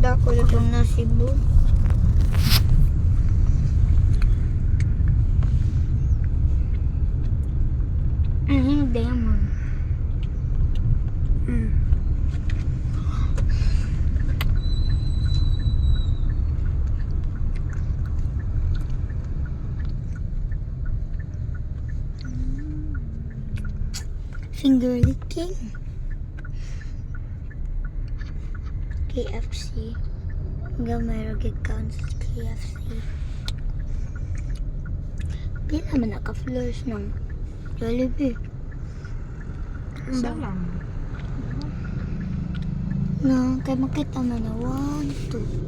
Dako na Kung na Cebu. Hindi mo. Finger licking. KFC. Hanggang mayroon gagawin sa KFC. Pila man naka-floors ng Jollibee. Isa lang. No, kaya makita man na 1, 2,